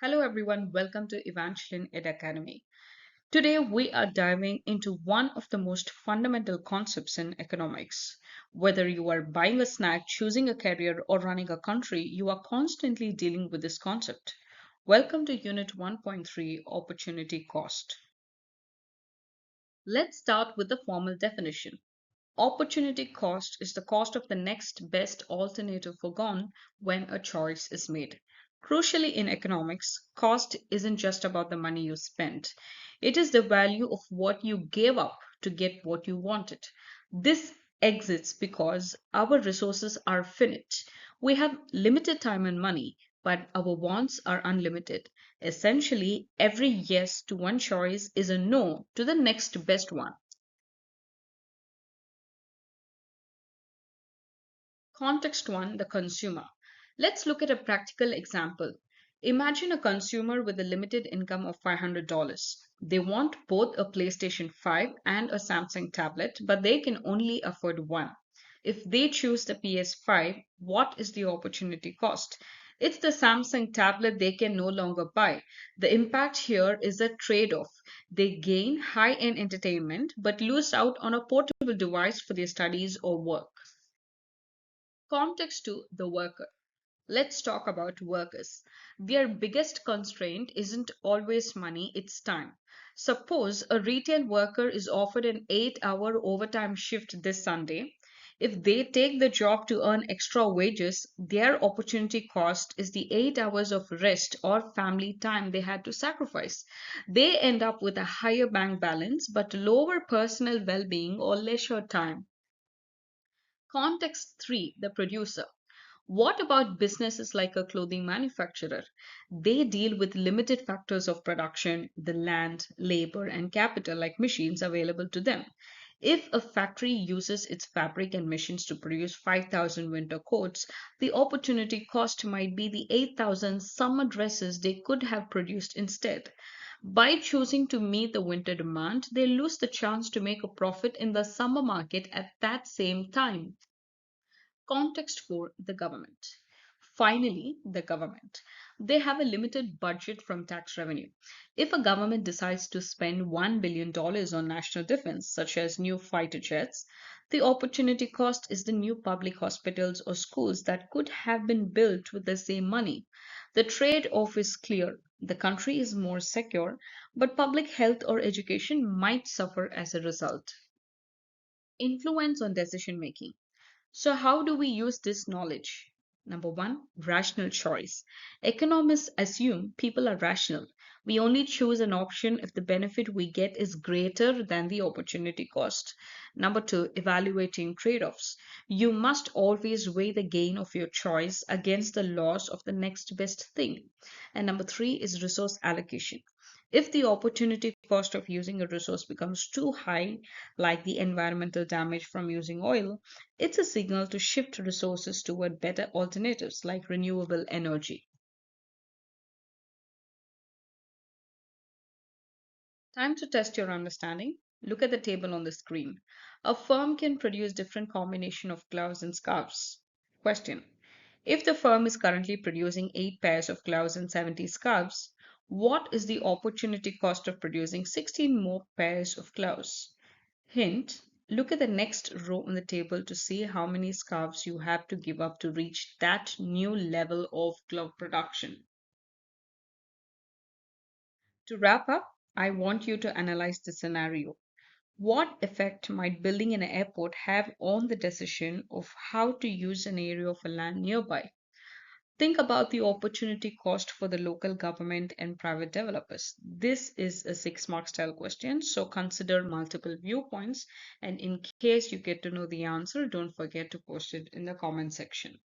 Hello everyone, welcome to Evangeline Ed Academy. Today we are diving into one of the most fundamental concepts in economics. Whether you are buying a snack, choosing a career, or running a country, you are constantly dealing with this concept. Welcome to Unit 1.3 Opportunity Cost. Let's start with the formal definition. Opportunity cost is the cost of the next best alternative forgone when a choice is made. Crucially, in economics, cost isn't just about the money you spent, it is the value of what you gave up to get what you wanted. This exists because our resources are finite. We have limited time and money, but our wants are unlimited. Essentially, every yes to one choice is a no to the next best one. Context 1, the consumer. Let's look at a practical example. Imagine a consumer with a limited income of $500. They want both a PlayStation 5 and a Samsung tablet, but they can only afford one. If they choose the PS5, what is the opportunity cost? It's the Samsung tablet they can no longer buy. The impact here is a trade off. They gain high end entertainment but lose out on a portable device for their studies or work. Context to the worker. Let's talk about workers. Their biggest constraint isn't always money, it's time. Suppose a retail worker is offered an 8-hour overtime shift this Sunday. If they take the job to earn extra wages, their opportunity cost is the 8 hours of rest or family time they had to sacrifice. They end up with a higher bank balance but lower personal well being or leisure time. Context 3, the producer. What about businesses like a clothing manufacturer? They deal with limited factors of production, the land, labor, and capital like machines available to them. If a factory uses its fabric and machines to produce 5,000 winter coats, the opportunity cost might be the 8,000 summer dresses they could have produced instead. By choosing to meet the winter demand, they lose the chance to make a profit in the summer market at that same time. Context for the government. Finally, the government. They have a limited budget from tax revenue. If a government decides to spend $1 billion on national defense, such as new fighter jets, the opportunity cost is the new public hospitals or schools that could have been built with the same money. The trade off is clear. The country is more secure, but public health or education might suffer as a result. Influence on decision making. So, how do we use this knowledge? Number one, rational choice. Economists assume people are rational. We only choose an option if the benefit we get is greater than the opportunity cost. Number two, evaluating trade offs. You must always weigh the gain of your choice against the loss of the next best thing. And number three is resource allocation. If the opportunity cost of using a resource becomes too high, like the environmental damage from using oil, it's a signal to shift resources toward better alternatives like renewable energy. Time to test your understanding. Look at the table on the screen. A firm can produce different combination of gloves and scarves. Question. If the firm is currently producing 8 pairs of gloves and 70 scarves, what is the opportunity cost of producing 16 more pairs of gloves? Hint, look at the next row on the table to see how many scarves you have to give up to reach that new level of glove production. To wrap up, I want you to analyze the scenario. What effect might building an airport have on the decision of how to use an area of land nearby? Think about the opportunity cost for the local government and private developers. This is a 6 mark style question, so consider multiple viewpoints. And in case you get to know the answer, don't forget to post it in the comment section.